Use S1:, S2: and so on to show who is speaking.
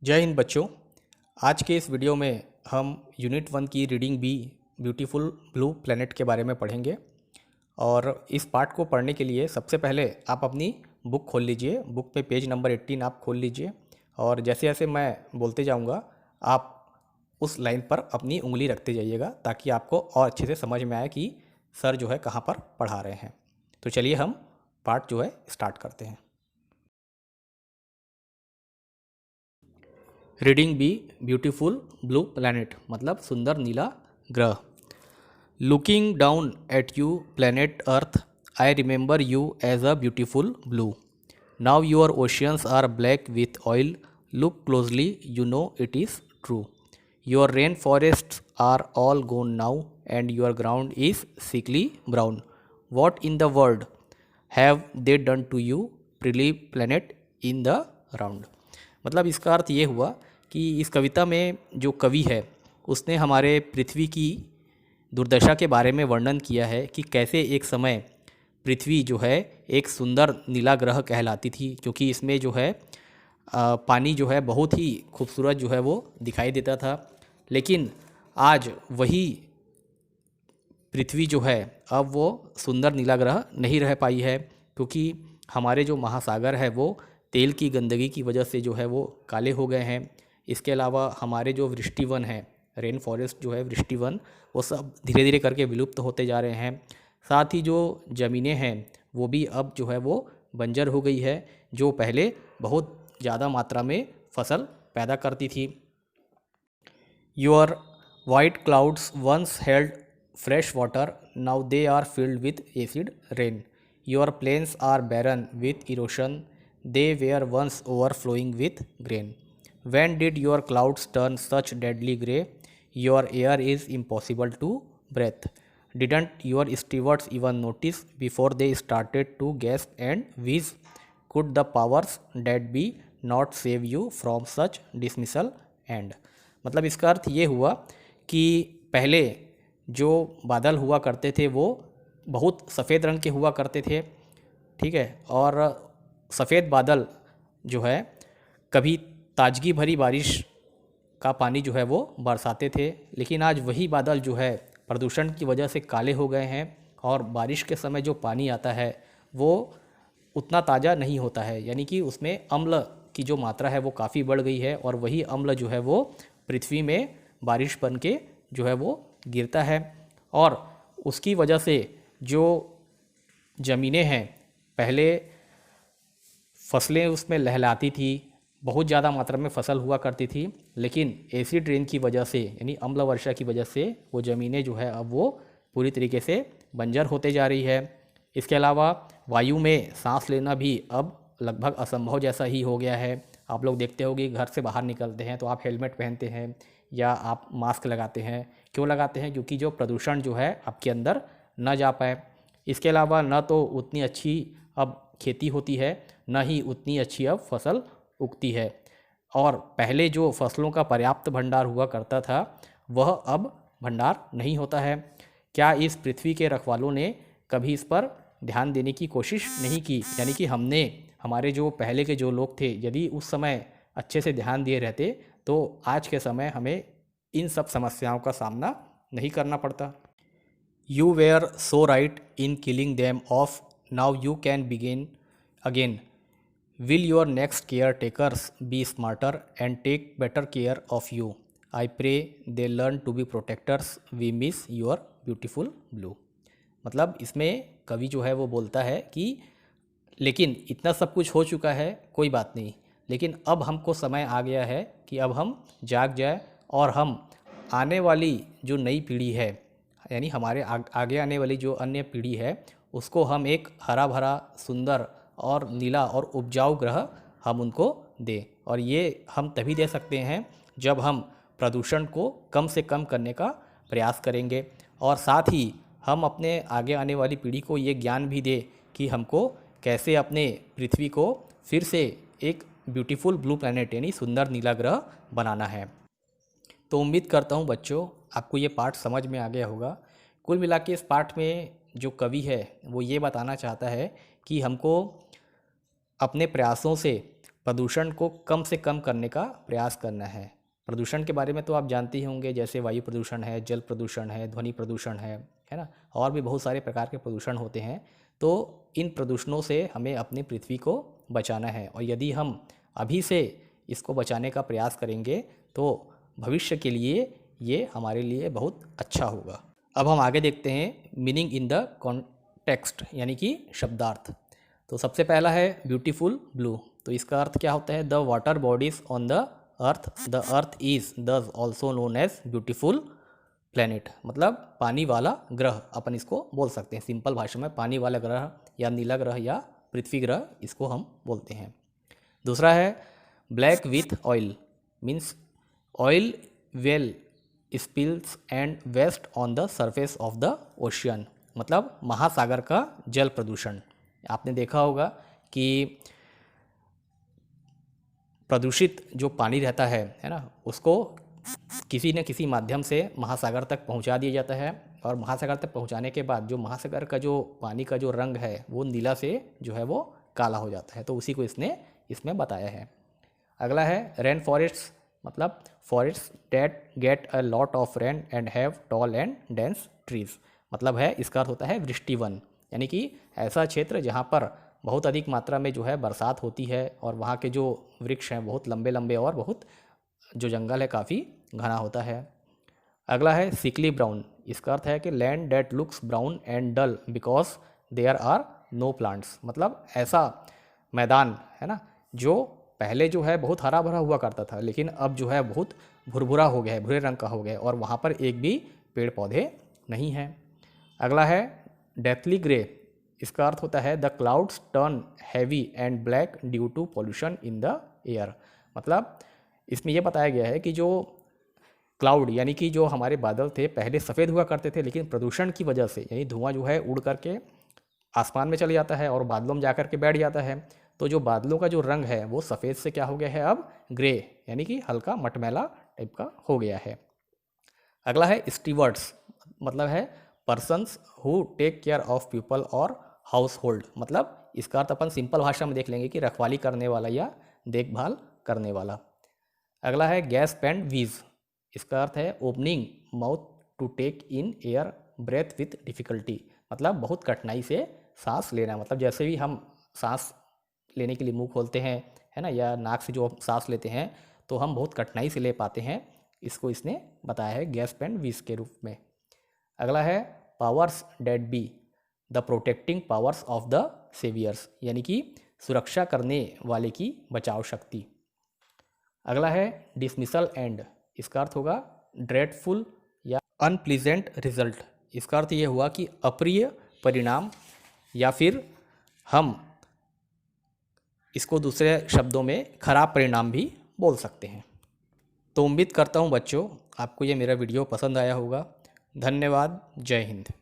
S1: जय हिंद बच्चों। आज के इस वीडियो में हम यूनिट 1 की reading B beautiful blue planet के बारे में पढ़ेंगे। और इस पार्ट को पढ़ने के लिए सबसे पहले आप अपनी बुक खोल लीजिए। बुक पे पेज नंबर 18 आप खोल लीजिए और जैसे जैसे मैं बोलते जाऊंगा आप उस लाइन पर अपनी उंगली रखते जाइएगा ताकि आपको और अच्छे से समझ में आए कि सर जो है कहाँ पर पढ़ा रहे हैं। तो चलिए हम पार्ट जो है स्टार्ट करते हैं। Reading B beautiful blue planet मतलब सुंदर नीला ग्रह। Looking down at you planet Earth, I remember you as a beautiful blue. Now your oceans are black with oil, look closely, you know it is true. Your rain forests are all gone now and your ground is sickly brown. What in the world have they done to you, pretty planet in the round. मतलब इसका अर्थ ये हुआ कि इस कविता में जो कवि है उसने हमारे पृथ्वी की दुर्दशा के बारे में वर्णन किया है कि कैसे एक समय पृथ्वी जो है एक सुंदर नीला ग्रह कहलाती थी, क्योंकि इसमें जो है पानी जो है बहुत ही खूबसूरत जो है वो दिखाई देता था। लेकिन आज वही पृथ्वी जो है अब वो सुंदर नीला ग्रह नहीं रह पाई है, क्योंकि हमारे जो महासागर है वो तेल की गंदगी की वजह से जो है वो काले हो गए हैं। इसके अलावा हमारे जो वृष्टिवन है, रेन फॉरेस्ट जो है वृष्टिवन, वो सब धीरे धीरे करके विलुप्त होते जा रहे हैं। साथ ही जो ज़मीनें हैं वो भी अब जो है वो बंजर हो गई है, जो पहले बहुत ज़्यादा मात्रा में फसल पैदा करती थी। Your white clouds once held fresh water, now they are filled with acid rain. Your plains are barren with erosion, they were once overflowing with grain. When did your clouds turn such deadly grey? Your air is impossible to breathe. Didn't your stewards even notice before they started to gasp and wheeze? Could the powers that be not save you from such dismissal? And मतलब इसका अर्थ ये हुआ कि पहले जो बादल हुआ करते थे वो बहुत सफ़ेद रंग के हुआ करते थे, ठीक है। और सफ़ेद बादल जो है कभी ताजगी भरी बारिश का पानी जो है वो बरसाते थे, लेकिन आज वही बादल जो है प्रदूषण की वजह से काले हो गए हैं और बारिश के समय जो पानी आता है वो उतना ताज़ा नहीं होता है, यानी कि उसमें अम्ल की जो मात्रा है वो काफ़ी बढ़ गई है और वही अम्ल जो है वो पृथ्वी में बारिश बन के जो है वो गिरता है। और उसकी वजह से जो ज़मीनें हैं, पहले फसलें उसमें लहलाती थी, बहुत ज़्यादा मात्रा में फसल हुआ करती थी, लेकिन एसिड रेन की वजह से यानी अम्ल वर्षा की वजह से वो ज़मीनें जो है अब वो पूरी तरीके से बंजर होते जा रही है। इसके अलावा वायु में सांस लेना भी अब लगभग असंभव जैसा ही हो गया है। आप लोग देखते होंगे घर से बाहर निकलते हैं तो आप हेलमेट पहनते हैं या आप मास्क लगाते हैं। क्यों लगाते हैं? क्योंकि जो प्रदूषण जो है आपके अंदर न जा पाए। इसके अलावा न तो उतनी अच्छी अब खेती होती है, न ही उतनी अच्छी अब फसल उगती है, और पहले जो फसलों का पर्याप्त भंडार हुआ करता था वह अब भंडार नहीं होता है। क्या इस पृथ्वी के रखवालों ने कभी इस पर ध्यान देने की कोशिश नहीं की? यानी कि हमने, हमारे जो पहले के जो लोग थे, यदि उस समय अच्छे से ध्यान दिए रहते तो आज के समय हमें इन सब समस्याओं का सामना नहीं करना पड़ता। You were so right in killing them off, now you can begin again. Will your next caretakers be smarter and take better care of you. I pray they learn to be protectors, we miss your beautiful blue. मतलब इसमें कवि जो है वो बोलता है कि लेकिन इतना सब कुछ हो चुका है, कोई बात नहीं, लेकिन अब हमको समय आ गया है कि अब हम जाग जाए और हम आने वाली जो नई पीढ़ी है, यानी हमारे आगे आने वाली जो अन्य पीढ़ी है, उसको हम एक हरा भरा सुंदर और नीला और उपजाऊ ग्रह हम उनको दें। और ये हम तभी दे सकते हैं जब हम प्रदूषण को कम से कम करने का प्रयास करेंगे, और साथ ही हम अपने आगे आने वाली पीढ़ी को ये ज्ञान भी दें कि हमको कैसे अपने पृथ्वी को फिर से एक ब्यूटीफुल ब्लू प्लैनेट यानी सुंदर नीला ग्रह बनाना है। तो उम्मीद करता हूँ बच्चों आपको ये पाठ समझ में आ गया होगा। कुल मिला के इस पाठ में जो कवि है वो ये बताना चाहता है कि हमको अपने प्रयासों से प्रदूषण को कम से कम करने का प्रयास करना है। प्रदूषण के बारे में तो आप जानते ही होंगे, जैसे वायु प्रदूषण है, जल प्रदूषण है, ध्वनि प्रदूषण है ना, और भी बहुत सारे प्रकार के प्रदूषण होते हैं। तो इन प्रदूषणों से हमें अपनी पृथ्वी को बचाना है, और यदि हम अभी से इसको बचाने का प्रयास करेंगे तो भविष्य के लिए ये हमारे लिए बहुत अच्छा होगा। अब हम आगे देखते हैं मीनिंग इन द कॉन्टेक्स्ट, यानी कि शब्दार्थ। तो सबसे पहला है ब्यूटीफुल ब्लू। तो इसका अर्थ क्या होता है? The water bodies on the earth is thus also known as beautiful planet. मतलब पानी वाला ग्रह, अपन इसको बोल सकते हैं सिंपल भाषा में, पानी वाला ग्रह या नीला ग्रह या पृथ्वी ग्रह, इसको हम बोलते हैं। दूसरा है black with oil, means oil well spills and waste on the surface of the ocean. मतलब महासागर का जल प्रदूषण। आपने देखा होगा कि प्रदूषित जो पानी रहता है ना, उसको किसी न किसी माध्यम से महासागर तक पहुंचा दिया जाता है, और महासागर तक पहुंचाने के बाद जो महासागर का जो पानी का जो रंग है वो नीला से जो है वो काला हो जाता है। तो उसी को इसने इसमें बताया है। अगला है रेन फॉरेस्ट्स, मतलब forest that get a lot of rain and have tall and dense trees. मतलब है, इसका अर्थ होता है वृष्टिवन, यानी कि ऐसा क्षेत्र जहाँ पर बहुत अधिक मात्रा में जो है बरसात होती है, और वहाँ के जो वृक्ष हैं बहुत लंबे लंबे, और बहुत जो जंगल है काफ़ी घना होता है। अगला है सिकली ब्राउन। इसका अर्थ है कि land that looks brown and dull because there are no plants. मतलब ऐसा मैदान है ना, जो पहले जो है बहुत हरा भरा हुआ करता था, लेकिन अब जो है बहुत भुरभुरा हो गया है, भूरे रंग का हो गया है, और वहाँ पर एक भी पेड़ पौधे नहीं हैं। अगला है डेथली ग्रे। इसका अर्थ होता है the clouds turn heavy and black due to pollution in the air. मतलब इसमें यह बताया गया है कि जो क्लाउड यानी कि जो हमारे बादल थे पहले सफ़ेद हुआ करते थे, लेकिन प्रदूषण की वजह से, यानी धुआं जो है उड़ करके आसमान में चले जाता है और बादलों में जा कर के बैठ जाता है, तो जो बादलों का जो रंग है वो सफ़ेद से क्या हो गया है अब ग्रे, यानी कि हल्का मटमैला टाइप का हो गया है। अगला है स्टीवर्ड्स, मतलब है persons who take care of people और हाउस होल्ड। मतलब इसका अर्थ अपन सिंपल भाषा में देख लेंगे कि रखवाली करने वाला या देखभाल करने वाला। अगला है गैस पेंड वीज। इसका अर्थ है opening mouth to take in air breath with difficulty. मतलब बहुत कठिनाई से सांस लेना। मतलब जैसे भी हम सांस लेने के लिए मुंह खोलते हैं है ना, या नाक से जो सांस लेते हैं तो हम बहुत कठिनाई से ले पाते हैं, इसको इसने बताया है गैस पेंड वीज के रूप में। अगला है powers that be the protecting powers of the saviours, यानी कि सुरक्षा करने वाले की बचाव शक्ति। अगला है डिसमिसल एंड। इसका अर्थ होगा ड्रेडफुल या अनप्लीजेंट रिजल्ट। इसका अर्थ ये हुआ कि अप्रिय परिणाम, या फिर हम इसको दूसरे शब्दों में खराब परिणाम भी बोल सकते हैं। तो उम्मीद करता हूँ बच्चों आपको ये मेरा वीडियो पसंद आया होगा। धन्यवाद। जय हिंद।